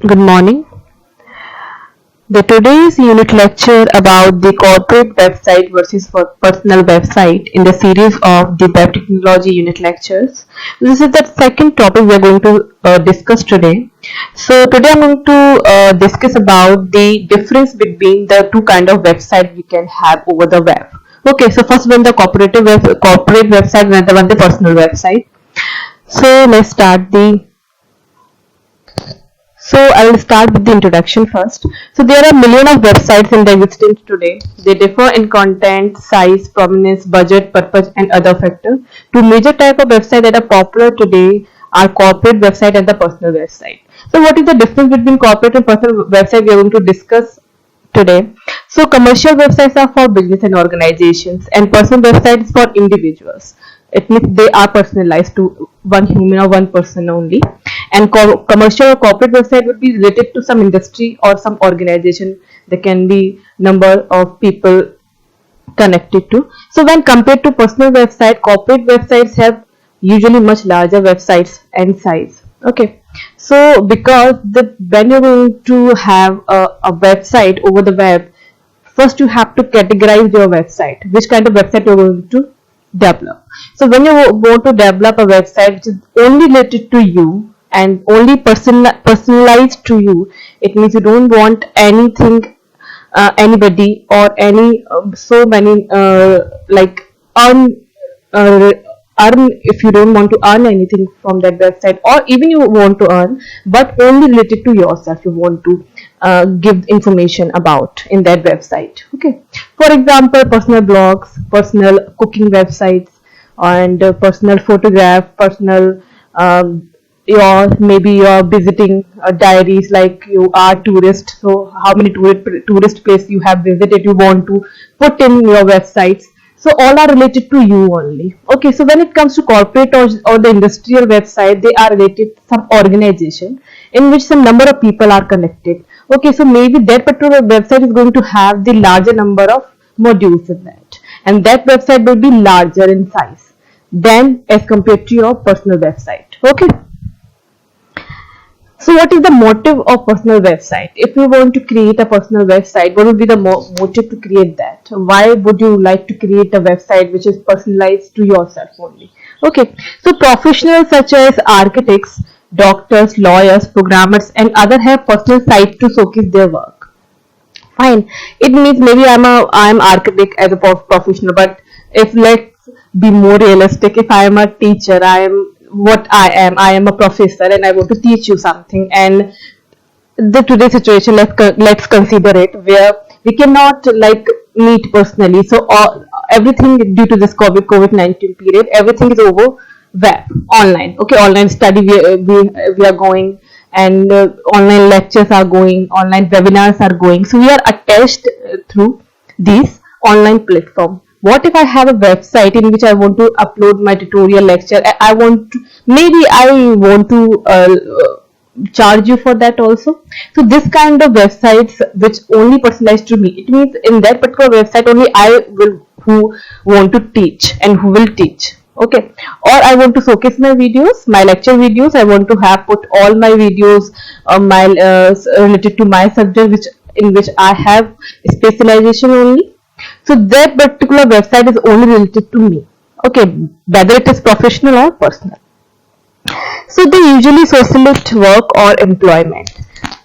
Good morning. The today's unit lecture about the corporate website versus personal website in the series of the web technology unit lectures. This is the second topic we are going to discuss today. So today I'm going to discuss about the difference between the two kind of website we can have over the web. Okay, so first one the corporate website and another one the personal website. So let's start the So I will start with the introduction first. So there are millions of websites in the existence today. They differ in content, size, prominence, budget, purpose, and other factors. Two major type of websites that are popular today are corporate website and the personal website. So what is the difference between corporate and personal website we are going to discuss today. So commercial websites are for business and organizations and personal websites for individuals. It means they are personalized to one human or one person only. And commercial or corporate website would be related to some industry or some organization. There can be number of people connected to. So when compared to personal website, corporate websites have usually much larger websites and size. Okay, so because when you're going to have a website over the web, first you have to categorize your website, which kind of website you're going to develop. So when you want to develop a website which is only related to you and only personalized to you, it means you don't want anything, anybody or any so many like uh, earn if you don't want to earn anything from that website, or even you want to earn but only related to yourself you want to give information about in that website. Okay, for example, personal blogs, personal cooking websites, and personal photograph, personal your maybe you're visiting diaries, like you are tourist, so how many tourist place you have visited you want to put in your websites. So all are related to you only. Okay, so when it comes to corporate or the industrial website, they are related to some organization in which some number of people are connected. Okay, so maybe that particular website is going to have the larger number of modules in that, and that website will be larger in size than as compared to your personal website. Okay, so what is the motive of personal website? If you want to create a personal website, what would be the motive to create that? Why would you like to create a website which is personalized to yourself only? Okay, so professionals such as architects, doctors, lawyers, programmers, and other have personal sites to showcase their work. Fine, it means maybe I'm architect as a professional, but if let's be more realistic, if I am a teacher, I am a professor and I want to teach you something, and the today situation, let's consider it where we cannot like meet personally, so everything due to this COVID-19 period, everything is over web, online. Okay, online study we are going, and online lectures are going, online webinars are going, so we are attached through these online platform. What if I have a website in which I want to upload my tutorial lecture? I want to, maybe I want to charge you for that also. So this kind of websites which only personalized to me, it means in that particular website only I will who want to teach and who will teach. Okay, or I want to showcase my videos, my lecture videos. I want to have put all my videos my related to my subject, which in which I have specialization only. So that particular website is only related to me. Okay, whether it is professional or personal. So they usually facilitate work or employment.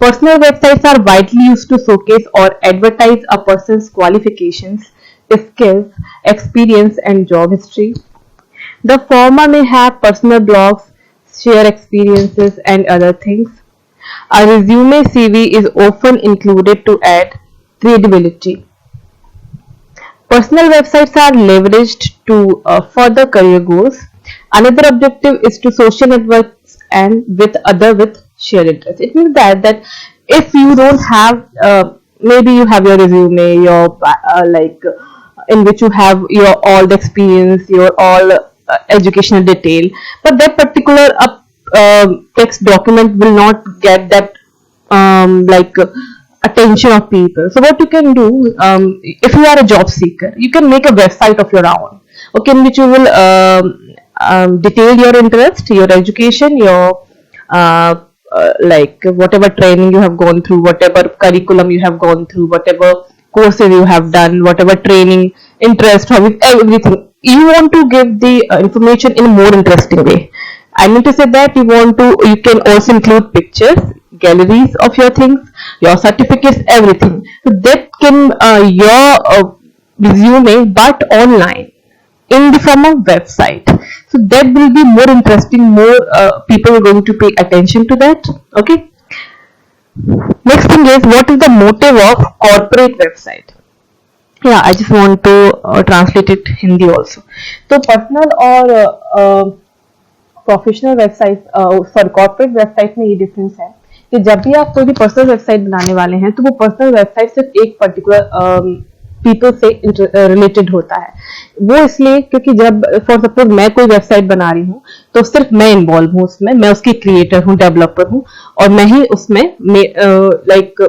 Personal websites are widely used to showcase or advertise a person's qualifications, skills, experience, and job history. The former may have personal blogs, share experiences, and other things. A resume CV is often included to add credibility. Personal websites are leveraged to further career goals. Another objective is to social networks and with shared interests. It means that if you don't have maybe you have your resume, your in which you have your all the experience, your all educational detail, but that particular text document will not get that attention of people. So what you can do, if you are a job seeker, you can make a website of your own, okay, in which you will detail your interest, your education, your like whatever training you have gone through, whatever curriculum you have gone through, whatever courses you have done, whatever training, interest, hobbies, everything. You want to give the information in a more interesting way. I mean to say that you can also include pictures, galleries of your things, your certificates, everything. So that can your resume, but online in the form of website. So that will be more interesting. More people are going to pay attention to that. Okay. Next thing is, what is the motive of corporate website? Yeah, I just want to translate it Hindi also. तो personal और professional website sorry corporate website में ये difference है कि जब भी आप कोई भी पर्सनल वेबसाइट बनाने वाले हैं तो वो पर्सनल वेबसाइट सिर्फ एक पर्टिकुलर पीपल से रिलेटेड होता है। वो इसलिए क्योंकि जब फॉर सपोज मैं कोई वेबसाइट बना रही हूँ तो सिर्फ मैं इन्वॉल्व हूँ उसमें, मैं उसकी क्रिएटर हूँ, डेवलपर हूँ, और मैं ही उसमें लाइक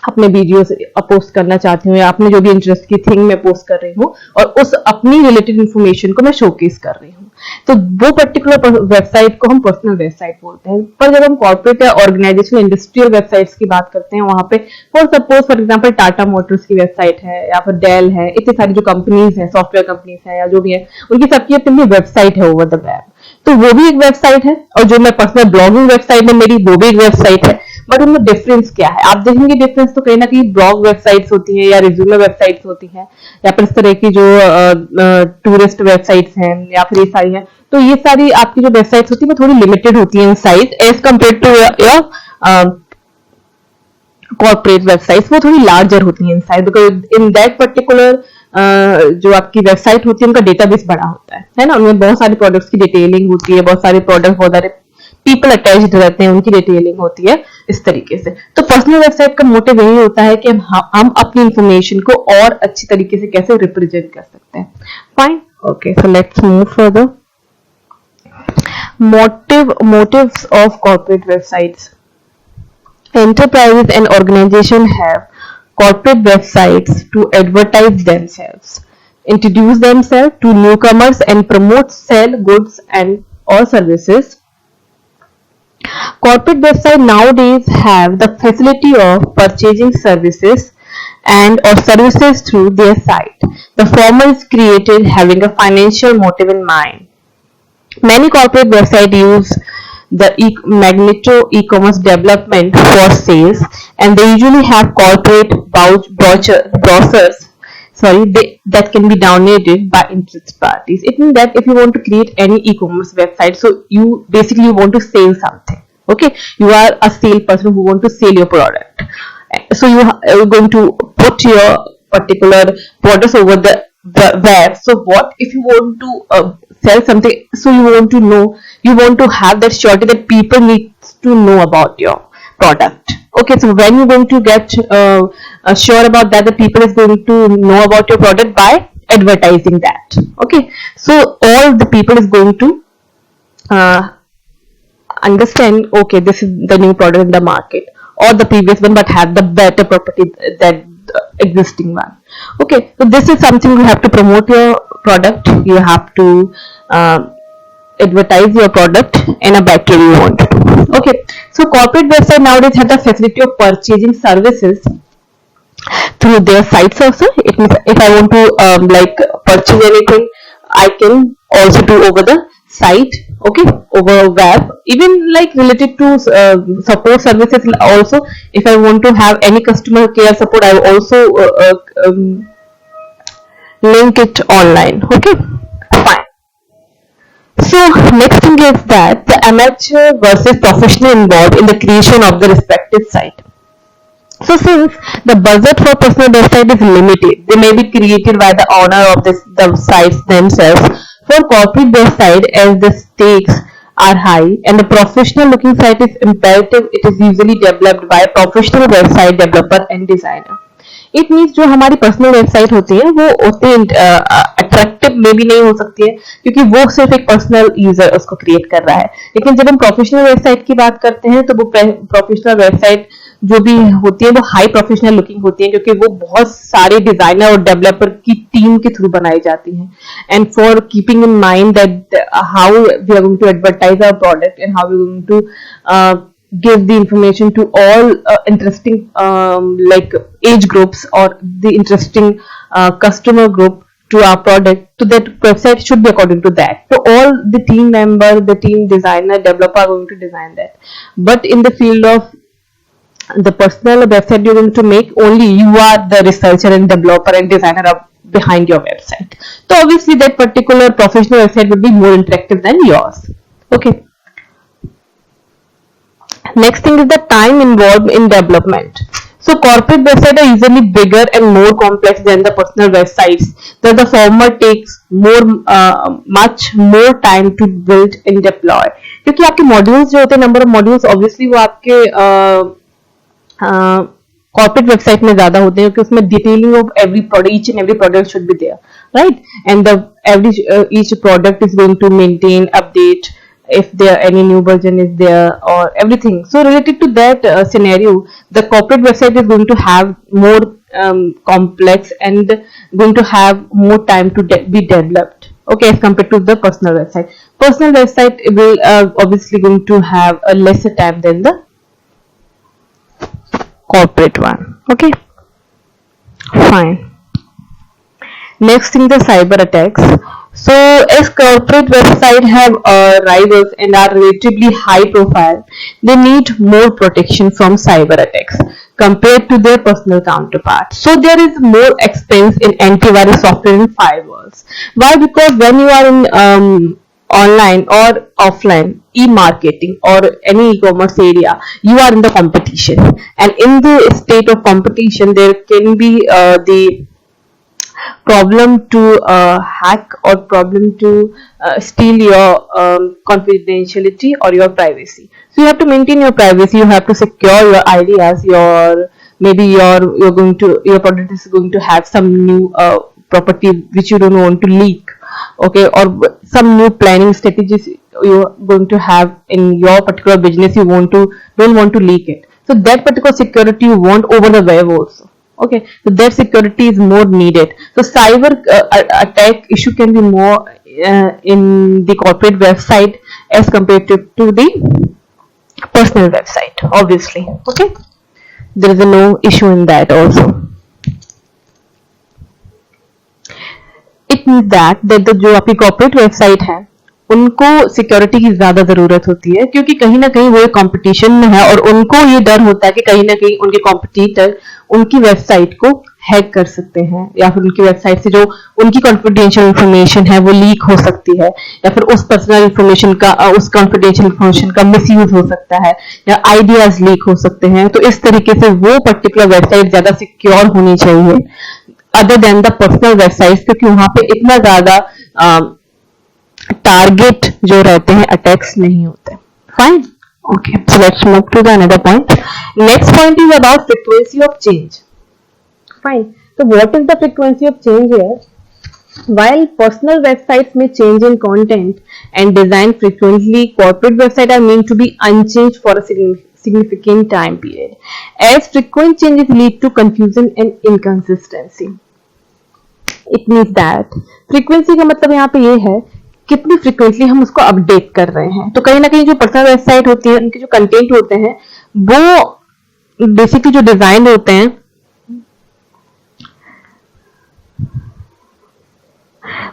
अपने वीडियोस पोस्ट करना चाहती हूँ या अपने जो भी इंटरेस्ट की थिंग मैं पोस्ट कर रही हूँ और उस अपनी रिलेटेड इंफॉर्मेशन को मैं शोकेस कर रही हूँ, तो वो पर्टिकुलर वेबसाइट को हम पर्सनल वेबसाइट बोलते हैं। पर जब हम कॉर्पोरेट या ऑर्गेनाइजेशन इंडस्ट्रियल वेबसाइट्स की बात करते हैं, वहां पे फॉर एग्जांपल टाटा मोटर्स की वेबसाइट है या फिर डेल है, इतनी सारी जो कंपनीज है, सॉफ्टवेयर कंपनीज है या जो भी है, उनकी सबकी अपनी वेबसाइट है ओवर द वेब, तो वो भी एक वेबसाइट है। और जो मैं पर्सनल ब्लॉगिंग वेबसाइट है मेरी, वो भी एक वेबसाइट है। बट उनमें डिफरेंस क्या है? आप देखेंगे डिफरेंस तो कहीं ना कहीं ब्लॉग वेबसाइट्स होती है या रिज्यूमे वेबसाइट्स होती है या फिर इस तरह की जो टूरिस्ट वेबसाइट्स हैं या फिर ये सारी हैं, तो ये सारी आपकी जो वेबसाइट्स होती है वो थोड़ी लिमिटेड होती है in size as compare to your corporate websites, वो थोड़ी लार्जर होती है in size, because in that particular जो आपकी वेबसाइट होती है उनका डेटाबेस बड़ा होता है ना, उनमें बहुत सारे प्रोडक्ट्स की डिटेलिंग होती है, बहुत सारे प्रोडक्ट, बहुत सारे पीपल अटैच्ड रहते हैं, उनकी डिटेलिंग होती है इस तरीके से। तो पर्सनल वेबसाइट का मोटिव यही होता है कि हम अपनी इंफॉर्मेशन को और अच्छी तरीके से कैसे रिप्रेजेंट कर सकते हैं। Fine, okay, so let's move further. Motives of corporate websites. Enterprises and organizations have corporate websites to advertise themselves, introduce themselves to newcomers, and promote, sell goods and or services. Corporate websites nowadays have the facility of purchasing services and or services through their site. The former is created having a financial motive in mind. Many corporate websites use the Magneto e-commerce development for sales, and they usually have corporate brochures that can be downloaded by interested parties. It means that if you want to create any e-commerce website, so you basically want to sell something. Okay, you are a salesperson who want to sell your product, so you are going to put your particular products over the web. So what if you want to sell something, so you want to have that surety that people need to know about your product. Okay, so when you're going to get sure about that, the people is going to know about your product by advertising that. Okay, so all the people is going to understand, okay, this is the new product in the market or the previous one but have the better property than the existing one. Okay, so this is something you have to promote your product, you have to advertise your product in a better way you want to. Okay, so corporate website nowadays have the facility of purchasing services through their sites also. It means if I want to like purchase anything, I can also do over the site. Okay, over web, even like related to support services also. If I want to have any customer care support, I will also link it online. Okay, fine. So next thing is that the amateur versus professional involved in the creation of the respective site. So since the budget for personal website is limited, they may be created by the owner of the sites themselves. For corporate website, as the stakes are high and the professional looking site is imperative, it is usually developed by a professional website developer and designer. It means जो हमारी personal website होती है वो उतनी attractive में भी नहीं हो सकती है क्योंकि वो सिर्फ एक पर्सनल यूजर उसको क्रिएट कर रहा है। लेकिन जब हम प्रोफेशनल वेबसाइट की बात करते हैं तो वो प्रोफेशनल वेबसाइट जो भी होती है वो हाई प्रोफेशनल लुकिंग होती है क्योंकि वो बहुत सारे डिजाइनर और डेवलपर की टीम के थ्रू बनाई जाती हैं। And for keeping in mind that how we are going to advertise our product and how we are going to give the information to all interesting like age groups or the interesting customer group to our product. So that website should be according to that. So all the team member, the team designer, developer are going to design that. But in the field of the personal website you're going to make, only you are the researcher and developer and designer of behind your website. So obviously that particular professional website will be more interactive than yours. Okay. Next thing is the time involved in development. So corporate websites are usually bigger and more complex than the personal websites. Thus the former takes much more time to build and deploy. क्योंकि आपके modules जो होते हैं, number of modules obviously वो आपके corporate website में ज़्यादा होते हैं, क्योंकि उसमें detailing of every product, each and every product should be there, right? And each product is going to maintain, update if there any new version is there or everything. So related to that scenario, the corporate website is going to have more complex and going to have more time to be developed. Okay, as compared to the personal website. Personal website will obviously going to have a lesser time than the corporate one. Okay, fine. Next thing, the cyber attacks. So as corporate websites have rivals and are relatively high profile, they need more protection from cyber attacks compared to their personal counterparts. So there is more expense in antivirus software and firewalls. Why? Because when you are in online or offline e-marketing or any e-commerce area, you are in the competition, and in the state of competition there can be the problem to hack or problem to steal your confidentiality or your privacy. So you have to maintain your privacy, you have to secure your ideas, maybe your product is going to have some new property which you don't want to leak, okay, or some new planning strategies you're going to have in your particular business, you don't want to leak it. So that particular security you want over the web also. Okay, so that security is more needed. So cyber attack issue can be more in the corporate website as compared to the personal website, obviously. Okay, there is no issue in that also. It means that जो आपकी corporate website है उनको security की ज्यादा जरूरत होती है, क्योंकि कहीं ना कहीं वो कंपटीशन में है और उनको ये डर होता है कि कहीं ना कहीं उनके कॉम्पिटिटर उनकी वेबसाइट को हैक कर सकते हैं, या फिर उनकी वेबसाइट से जो उनकी कॉन्फिडेंशियल इंफॉर्मेशन है वो लीक हो सकती है, या फिर उस पर्सनल इंफॉर्मेशन का उस कॉन्फिडेंशियल इंफॉर्मेशन का मिसयूज हो सकता है, या आइडियाज लीक हो सकते हैं. तो इस तरीके से वो पर्टिकुलर वेबसाइट ज्यादा सिक्योर होनी चाहिए other than the personal website, क्योंकि वहां पे इतना ज्यादा टारगेट जो रहते हैं अटैक्स नहीं होते. Fine. Okay, so let's move to the another point. Next point is about frequency of change. Fine. So what is the frequency of change here? While personal websites may change in content and design frequently, corporate websites are meant to be unchanged for a significant time period, as frequent changes lead to confusion and inconsistency. It means that frequency का मतलब यहाँ पे ये है कितनी frequently हम उसको update कर रहे हैं. तो कहीं ना कहीं जो पर्सनल वेबसाइट होती है उनके जो कंटेंट होते हैं वो बेसिकली जो डिजाइन होते हैं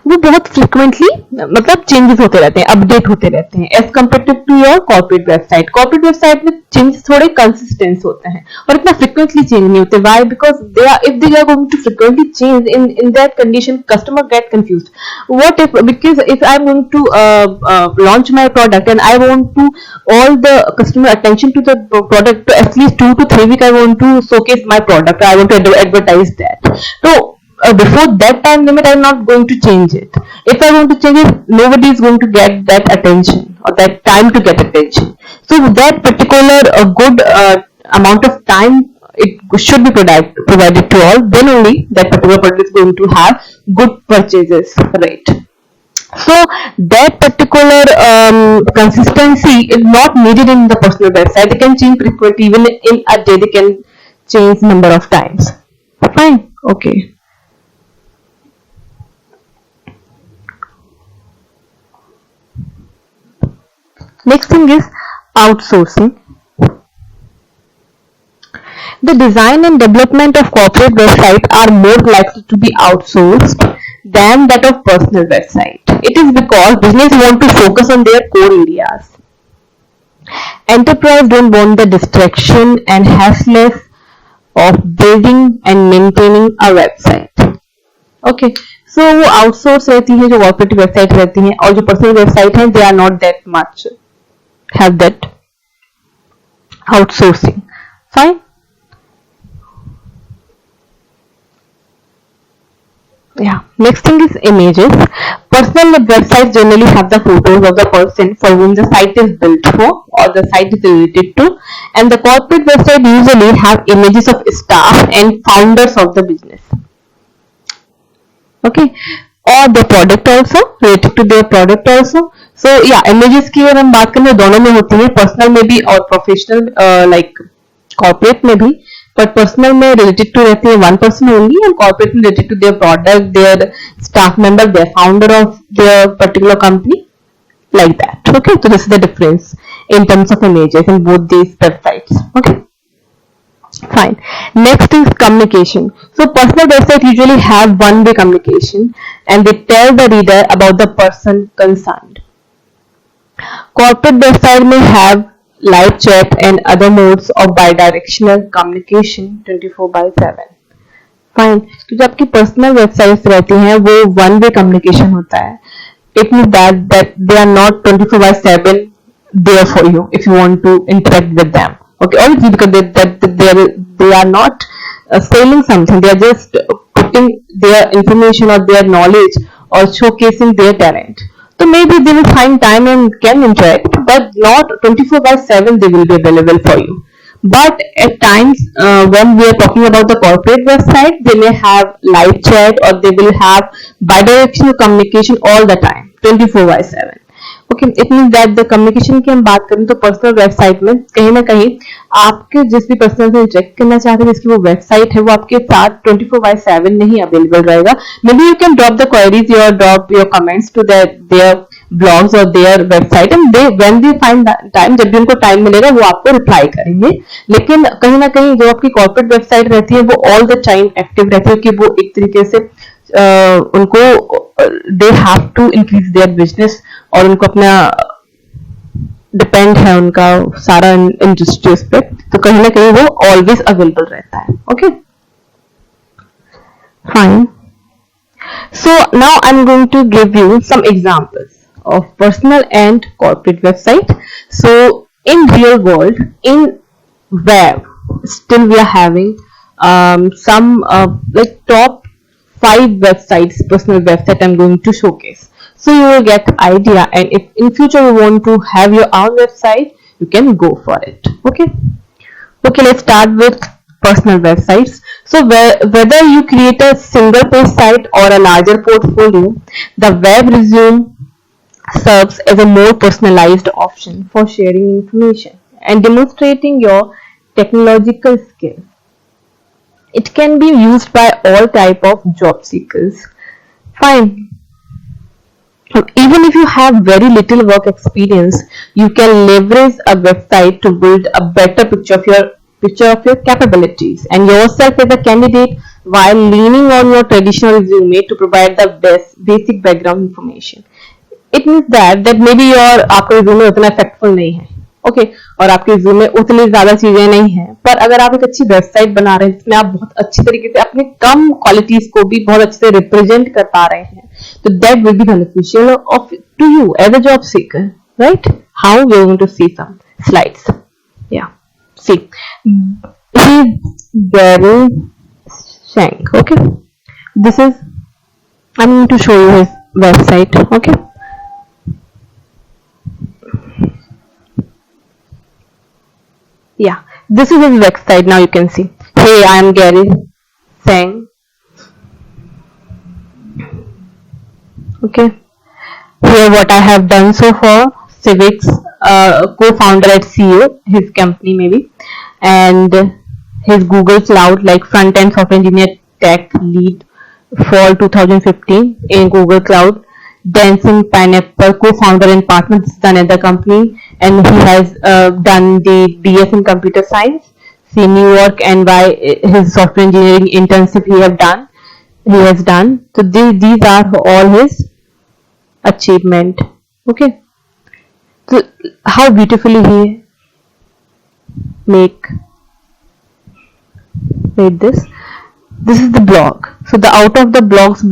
वो बहुत फ्रिक्वेंटली मतलब चेंजेस होते रहते हैं, अपडेट होते रहते हैं as compare to your corporate website. Corporate website में चेंजेस थोड़े कंसिस्टेंट होते हैं और इतना फ्रिक्वेंटली चेंज नहीं होते. Why? Because if they are going to frequently change in that condition customer get confused. What if, because if I am going to launch my product and I want to all the customer attention to the product, to at least 2 to 3 weeks I want to showcase my product, I want to advertise that. So before that time limit I'm not going to change it. If I want to change it, nobody is going to get that attention or that time to get attention. So that particular good amount of time it should be provided to all, then only that particular product is going to have good purchases rate. So that particular consistency is not needed in the personal website. They can change frequently, even in a day they can change number of times. Fine. Okay. Next thing is outsourcing. The design and development of corporate websites are more likely to be outsourced than that of personal website. It is because business want to focus on their core areas. Enterprise don't want the distraction and hassle of building and maintaining a website. Okay so वो outsource रहती है जो corporate website रहती हैं और जो personal website है they are not that much have that outsourcing fine yeah next thing is images. Personal websites generally have the photos of the person for whom the site is built for or the site is related to, and the corporate website usually have images of staff and founders of the business. Okay, or the product also, related to their product also. So yeah, images की अगर हम बात करें दोनों में होती है, personal में भी और प्रोफेशनल लाइक कॉर्पोरेट में भी. But personal में related to रहती है one person only, and corporate में related to their product, their staff member, their founder of their particular company, like that. Okay, so this is the difference in terms of images in both these websites. Okay, fine. Next is communication. So personal websites usually have one-way communication, and they tell the reader about the person concerned. Corporate website may have live chat and other modes of bidirectional communication 24/7. Fine. तो जो आपकी personal websites रहती हैं वो one way communication होता है. It means that they are not 24/7 there for you if you want to interact with them. Okay, obviously because they are not selling something, they are just putting their information or their knowledge or showcasing their talent. So maybe they will find time and can interact, but not 24/7 they will be available for you. But at times when we are talking about the corporate website, they may have live chat or they will have bidirectional communication all the time, 24/7. Okay, it means that the communication की हम बात करें तो personal website में कहीं ना कहीं आपके जिस भी पर्सन से इंटरेक्ट करना चाहते हैं जिसकी वो वेबसाइट है वो आपके साथ 24/7 नहीं अवेलेबल रहेगा. Maybe you can drop the queries or drop your comments to their blogs or their website, and when they find time, जब भी उनको टाइम मिलेगा वो आपको रिप्लाई करेंगे. लेकिन कहीं ना कहीं जो आपकी कॉर्पोरेट वेबसाइट रहती है वो ऑल द टाइम एक्टिव रहती है कि वो एक तरीके से उनको they have to increase their business और उनको अपना डिपेंड है उनका सारा इंडस्ट्रीज पे, तो कहीं ना कहीं वो ऑलवेज अवेलेबल रहता है. Okay fine. So now I'm going to give you some examples of personal and corporate website. So in real world, in web, still we are having some like top 5 websites, personal website I'm going to showcase. So you will get idea, and if in future you want to have your own website, you can go for it. Okay, let's start with personal websites. So whether you create a single page site or a larger portfolio, the web resume serves as a more personalized option for sharing information and demonstrating your technological skills. It can be used by all type of job seekers. Fine. Even if you have very little work experience, you can leverage a website to build a better picture of your capabilities and yourself as a candidate while leaning on your traditional resume to provide the basic background information. It means that maybe आपका resume उतना effectful नहीं है, okay, और आपके resume में उतनी ज्यादा चीजें नहीं है, पर अगर आप एक अच्छी वेबसाइट बना रहे हैं जिसमें आप बहुत अच्छी तरीके से अपने कम क्वालिटीज को भी बहुत अच्छे से रिप्रेजेंट कर पा रहे हैं, तो that will be beneficial to you as a job seeker, right? How we are going to see some slides. Yeah, see, he's Gary Shank. Okay, this is, I'm going to show you his website. Okay, yeah, this is his website. Now you can see, hey, I am Gary Shank. Okay, here what I have done so far: Civics, co-founder at CEO, his company maybe, and his Google Cloud, like front-end software engineer, tech lead for 2015 in Google Cloud. Dancing Pineapple, co-founder and partner, this is another company, and he has done the BS in computer science. See, New York and why his software engineering internship he has done. So these are all his achievement. Okay, so how beautifully he made this. This is the blog. So the out of the blogs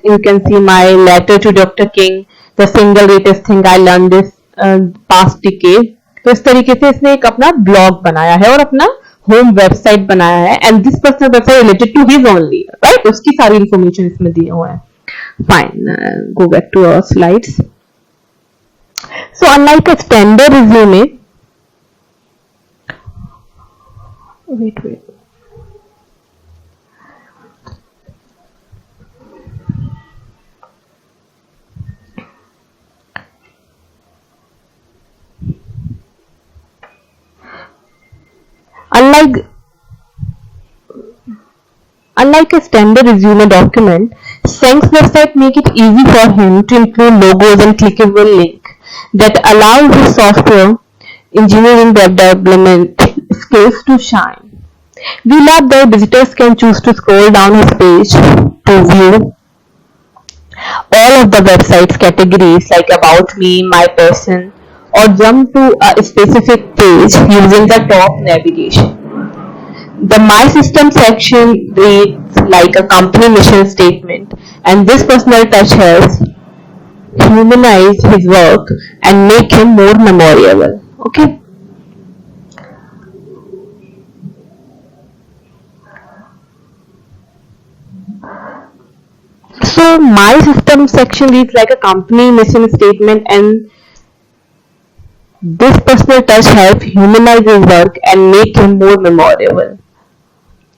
you can see my letter to Dr. King, the single greatest thing I learned this past decade. तो इस तरीके से इसने एक अपना blog बनाया है और अपना होम वेबसाइट बनाया है, and this personal website related to his only, right, उसकी सारी इंफॉर्मेशन इसमें दिए हुए हैं. Fine, go back to our slides. So unlike a standard resume, wait Unlike a standard resume document, Seng's website make it easy for him to include logos and clickable link that allows his software engineering development skills to shine. We love that visitors can choose to scroll down his page to view all of the website's categories like About Me, My Person, or jump to a specific page using the top navigation. The My System section reads like a company mission statement, and this personal touch helps humanize his work and make him more memorable. Okay. So My System section reads like a company mission statement, and this personal touch helps humanize his work and make him more memorable.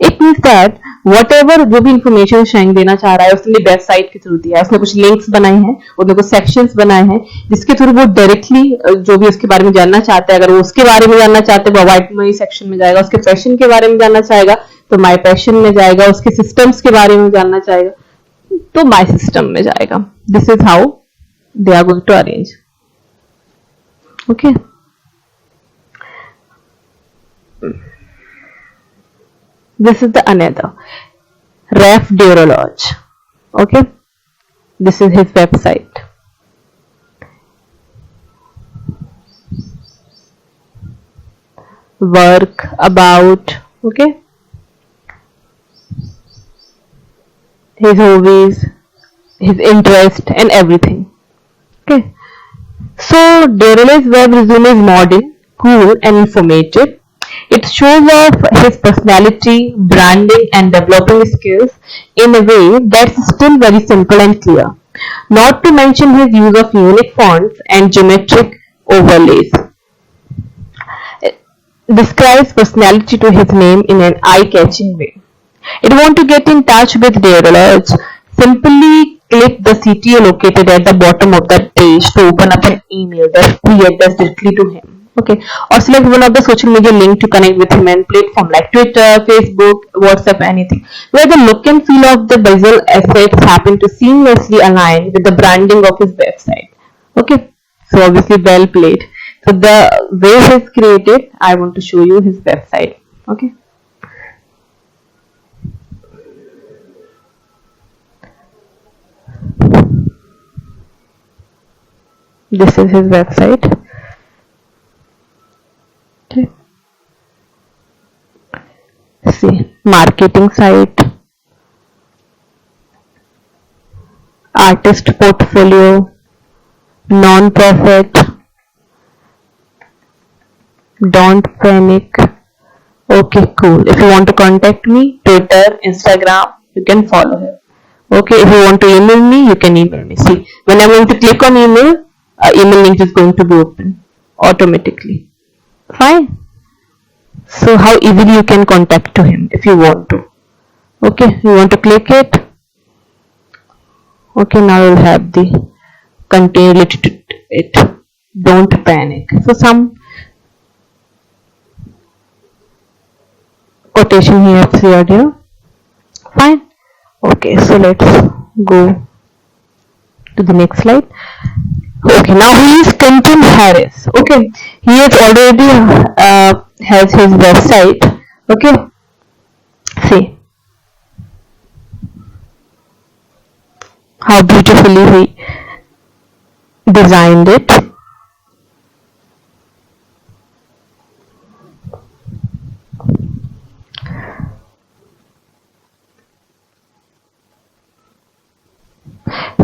It means that whatever जो भी information शेंग देना चाह रहा है उसने website के through दिया है. उसने कुछ लिंक्स बनाए हैं, उसने कुछ सेक्शंस बनाए हैं जिसके थ्रू वो डायरेक्टली जो भी उसके बारे में जानना चाहता है, अगर वो उसके बारे में जानना चाहते हैं वो अबाउट मी सेक्शन में जाएगा, उसके पैशन के बारे में जानना चाहेगा तो माय पैशन में जाएगा, उसके सिस्टम्स के बारे में जानना चाहेगा तो माय सिस्टम में जाएगा. This is how they are going to arrange. Okay. This is the another Raf Durologe. Okay, this is his website. Work, about, okay, his hobbies, his interest, and everything. Okay, so Durologe's web resume is modern, cool, and informative. It shows off his personality, branding, and developing skills in a way that's still very simple and clear. Not to mention his use of unique fonts and geometric overlays. It describes personality to his name in an eye-catching way. If you want to get in touch with Durologe, simply click the CTA located at the bottom of the page to open up an email that re-addressed directly to him. Okay, or select one of the social media link to connect with him and platform like Twitter, Facebook, WhatsApp, anything, where the look and feel of the visual assets happen to seamlessly align with the branding of his website. Okay, so obviously well played. So the way he's created, I want to show you his website. Okay. This is his website. See, marketing site, artist portfolio, non-profit, don't panic. Okay, cool. If you want to contact me, Twitter, Instagram, you can follow him. Okay, if you want to email me, you can email me. See, when I'm going to click on email, email link is going to be open automatically. Fine. So how easily you can contact to him if you want to. Okay, you want to click it. Okay, now you'll have the content related to it. Don't panic. So some quotation he has shared here. Fine. Okay, so let's go to the next slide. Okay, now he is Quentin Harris. Okay, he has already has his website. Okay, see how beautifully he designed it.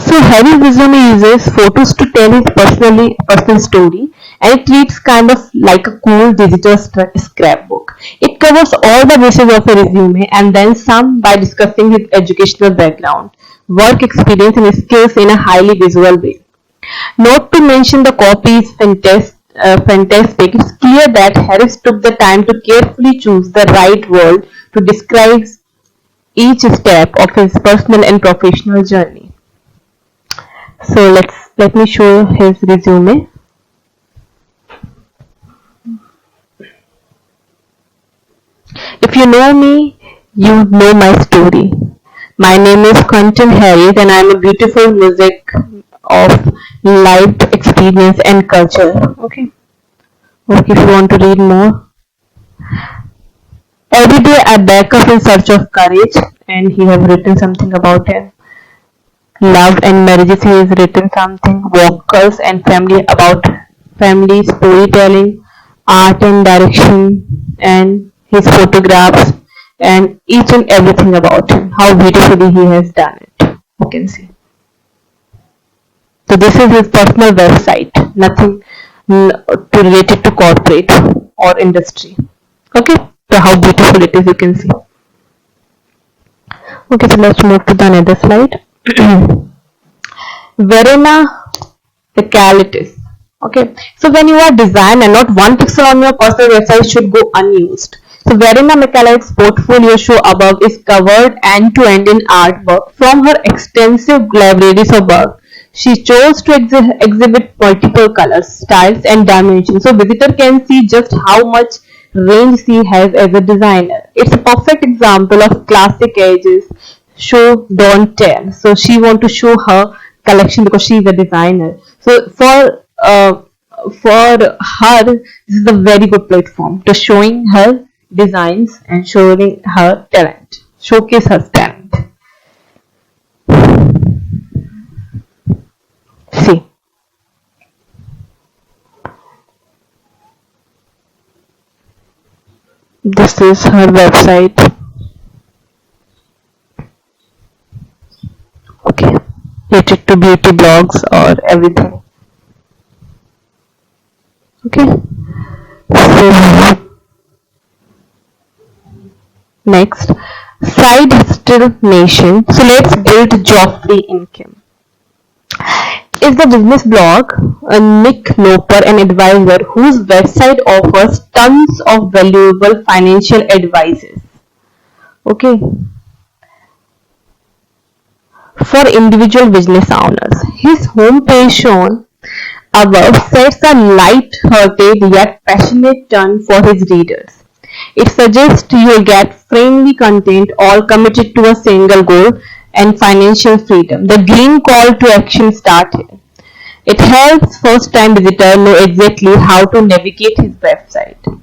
So Harry's resume uses photos to tell his personal story, and it reads kind of like a cool digital scrapbook. It covers all the bases of a resume and then some by discussing his educational background, work experience, and skills in a highly visual way. Not to mention the copy is fantastic. It's clear that Harris took the time to carefully choose the right word to describe each step of his personal and professional journey. So let me show his resume. If you know me, you know my story. My name is Quentin Harris and I am a beautiful music of lived experience and culture. Okay. Okay, if you want to read more. Every day I back up in search of courage, and he have written something about him. Love and marriages, he has written something. Vocals and family, about family storytelling, art and direction, and his photographs, and each and everything about him. How beautifully he has done it. You can see. So this is his personal website. Nothing to related to corporate or industry. Okay. So how beautiful it is, you can see. Okay, so let's move to the another slide. Verena Michaelides. Okay, so when you are designer, not one pixel on your personal website should go unused. So Verena Michaelides' portfolio show above is covered end to end in artwork from her extensive libraries of work. She chose to exhibit multiple colors, styles, and dimensions, so visitor can see just how much range she has as a designer. It's a perfect example of classic ages show don't tell. So she want to show her collection because she is a designer. So for her, this is a very good platform to showing her designs and showing her talent, showcase her talent. See, this is her website. Okay, related to beauty blogs or everything. Okay, so next, side hustle nation. So let's build job-free income. Is the business blog Nick Loper, an advisor whose website offers tons of valuable financial advices. Okay, for individual business owners. His homepage shown above sets a light-hearted yet passionate tone for his readers. It suggests you'll get friendly content all committed to a single goal and financial freedom. The green call to action start here. It helps first-time visitor know exactly how to navigate his website.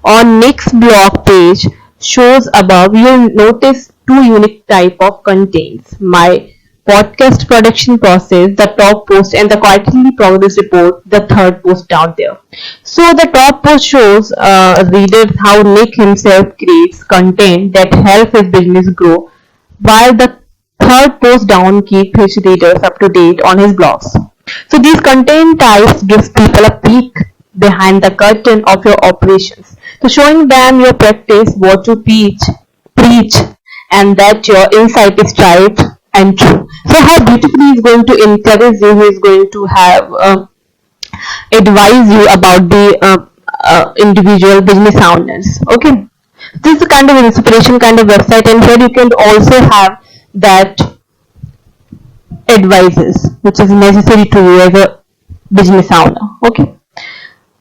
On Nick's blog page shows above, you'll notice two unique type of contents: my podcast production process, the top post, and the quarterly progress report, the third post down there. So the top post shows readers how Nick himself creates content that helps his business grow, while the third post down keep his readers up to date on his blogs. So these content types gives people a peek behind the curtain of your operations. So showing them your practice, what you preach, and that your insight is right and true. So how beautifully he is going to encourage you, he is going to have advise you about the individual business owners. Okay, this is a kind of inspiration kind of website, and here you can also have that advices which is necessary to you as a business owner. Okay,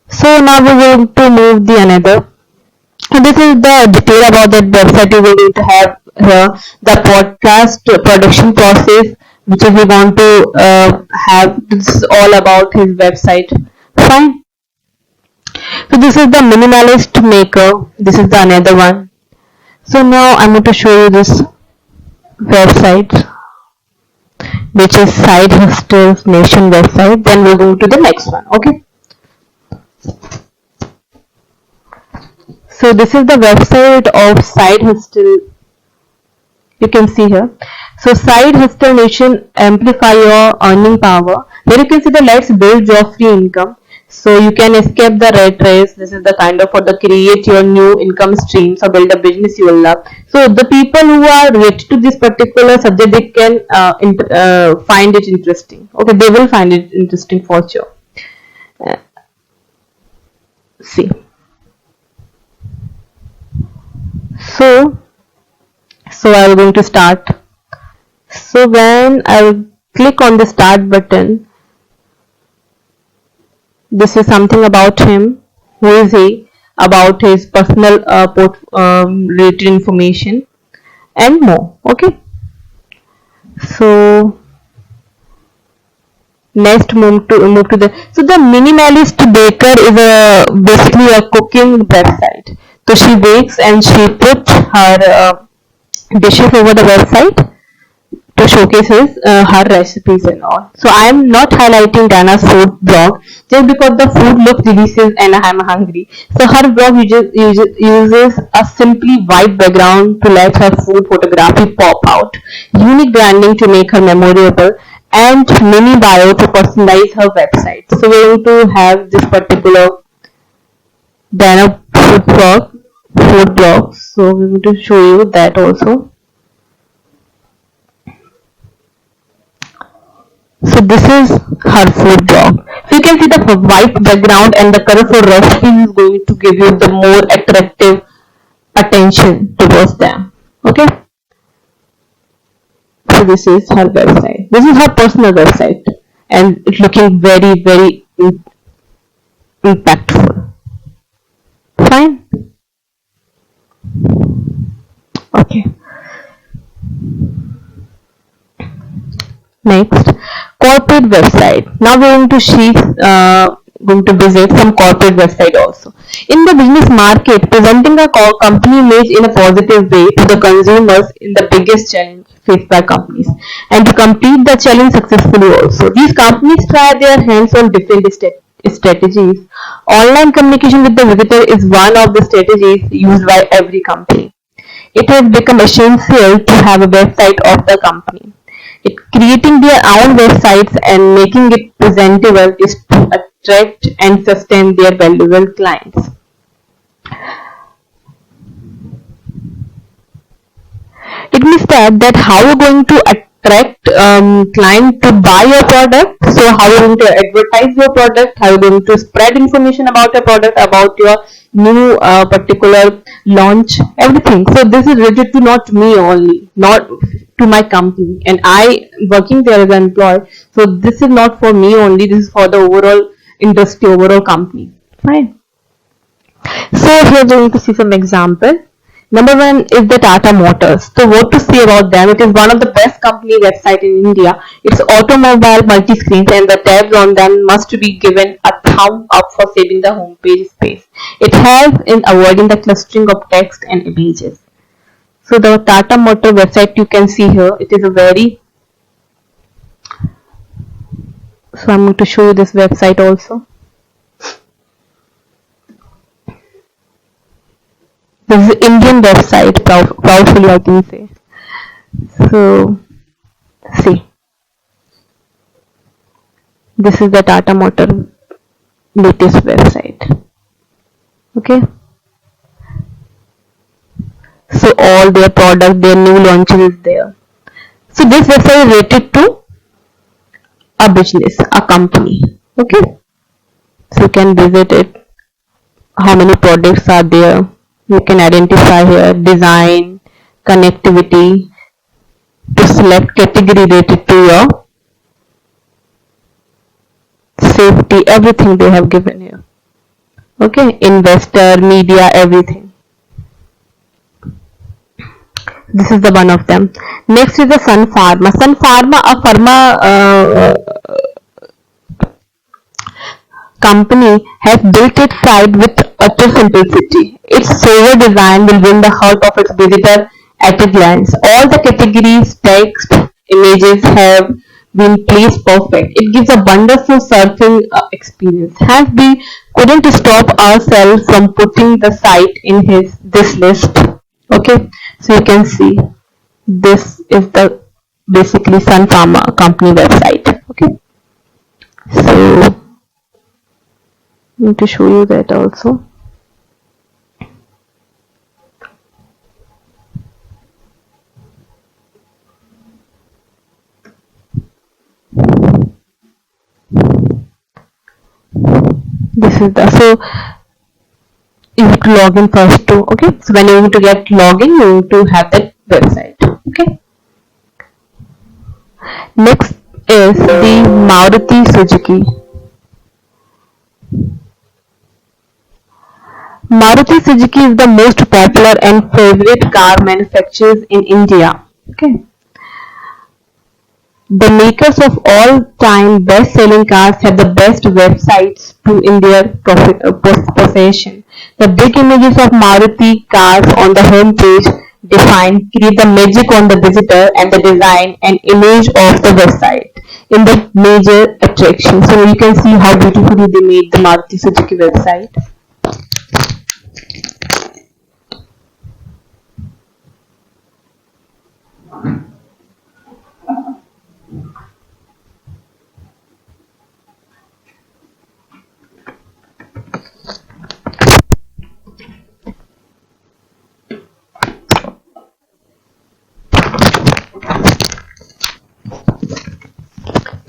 so now we're going to move the another. And this is the detail about that website. You will need to have here the podcast production process, which we want to have. This is all about his website. Fine. So this is the minimalist maker. This is the another one. So now I'm going to show you this website, which is Side Hustles Nation website. Then we'll go to the next one. Okay. So this is the website of Side Hustle. You can see here. So Side Hustle Nation amplify your earning power. Here you can see the let's build job free income. So you can escape the rat race. This is the kind of for the create your new income streams or build a business you will love. So the people who are related to this particular subject, they can find it interesting. Okay, they will find it interesting for sure. See. So I'm going to start. So when I will click on the start button, this is something about him. Who is he? About his personal related information and more. Okay. So next move to the. So the minimalist baker is basically a cooking website. So she bakes and she puts her dishes over the website to showcase her recipes and all. So I am not highlighting Dana's food blog just because the food looks delicious and I am hungry. So her blog uses a simply white background to let her food photography pop out, unique branding to make her memorable, and mini bio to personalize her website. So we're going to have this particular Dana food blog. So we're going to show you that also. So this is her food blog. So you can see the white background and the colorful recipe is going to give you the more attractive attention towards them. Okay. So this is her website. This is her personal website and it's looking very, very impactful. Fine. Okay. Next, corporate website. Now we're going to visit some corporate website also. In the business market, presenting a company image in a positive way to the consumers is the biggest challenge faced by companies. And to complete the challenge successfully also, these companies try their hands on different strategies. Online communication with the visitor is one of the strategies used by every company. It has become essential to have a website of the company. Creating their own websites and making it presentable is to attract and sustain their valuable clients. It means that how you're going to attract client to buy your product. So how you're going to advertise your product, how you're going to spread information about your product, about your new particular launch, everything. So this is related to not me only, not to my company, and I working there as an employee. So this is not for me only, this is for the overall industry, overall company. Fine. So here we're going to see some example. Number one is the Tata Motors. So what to say about them? It is one of the best company website in India. It's automobile multi-screens and the tabs on them must be given a thumb up for saving the homepage space. It helps in avoiding the clustering of text and images. So the Tata Motor website you can see here, it is a very, so I'm going to show you this website also. This is Indian website, proudly I can say. So see, this is the Tata Motor latest website. Okay. So all their product, their new launches is there. So this website is related to a business, a company. Okay. So you can visit it. How many products are there? You can identify here design, connectivity, to select category related to your safety, everything they have given here. Okay, investor, media, everything. This is the one of them. Next is the Sun Pharma. Sun Pharma, a pharma company, has built its site with utter simplicity. Its sober design will win the heart of its visitor at a glance. All the categories, text, images have been placed perfect. It gives a wonderful surfing experience. Hence, we couldn't stop ourselves from putting the site in this list. Okay, so you can see this is the basically Sun Pharma company website. Okay, so I need to show you that also. This is the, so you have to log in first to, okay, so when you need to get login, you need to have that website. Okay, next is the Maruti Suzuki. Maruti Suzuki is the most popular and favorite car manufacturers in India. Okay, the makers of all-time best-selling cars have the best websites in their possession. The big images of Maruti cars on the home page create the magic on the visitor, and the design and image of the website in the major attraction. So you can see how beautifully they made the Maruti Suzuki website.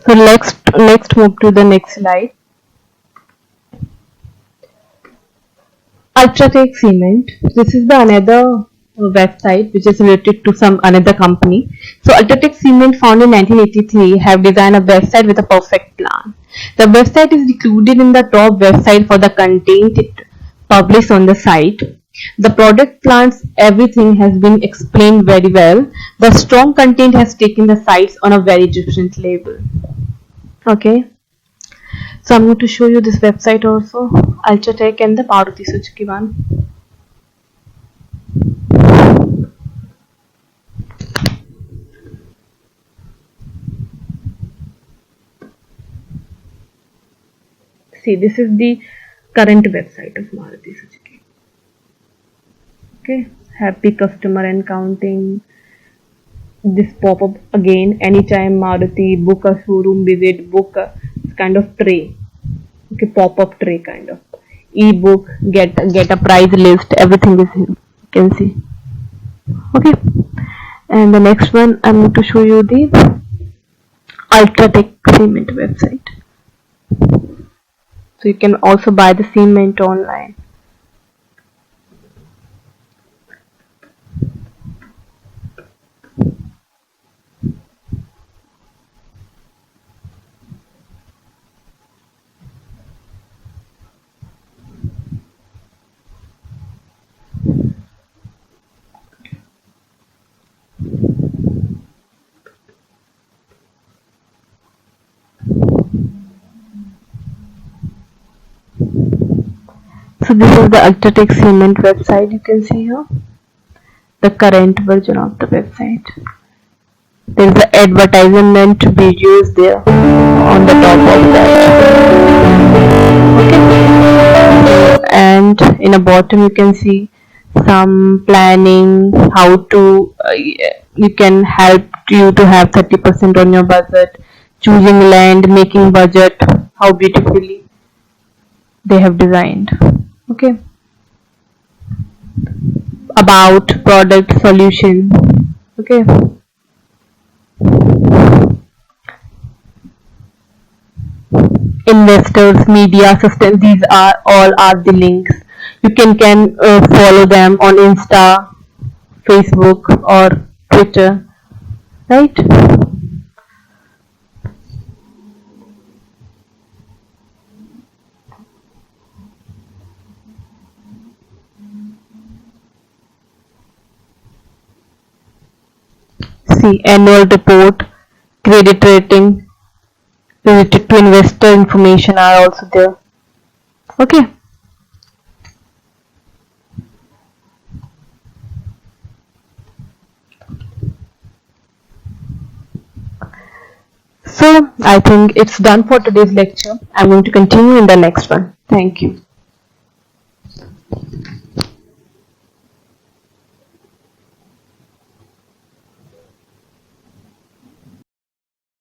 So next move to the next slide. Ultratech Cement. This is the another website which is related to some another company. So Ultratech Cement, founded in 1983, have designed a website with a perfect plan. The website is included in the top website for the content it published on the site. The product plans, everything has been explained very well. The strong content has taken the sites on a very different level. Okay, so I'm going to show you this website also, Ultratech and the Maruti Suzuki one. See, this is the current website of Maruti Suzuki. Okay, happy customer and counting. This pop-up again, anytime Maruti, book a showroom visit, book a kind of tray. Okay, pop-up tray kind of. E-book, get a price list, everything is here. You can see. Okay, and the next one I'm going to show you the Ultratech Cement website. So you can also buy the cement online. So this is the Ultratech Cement website, you can see here, the current version of the website. There is the advertisement videos there on the top of that. Okay, and in the bottom you can see some planning, how to you can help you to have 30% on your budget, choosing land, making budget, how beautifully they have designed. Okay, about product solution. Okay, investors, media, assistants, these are all are the links. You can follow them on Insta, Facebook or Twitter, right? See, annual report, credit rating, related to investor information are also there. Okay, So I think it's done for today's lecture. I'm going to continue in the next one. Thank you.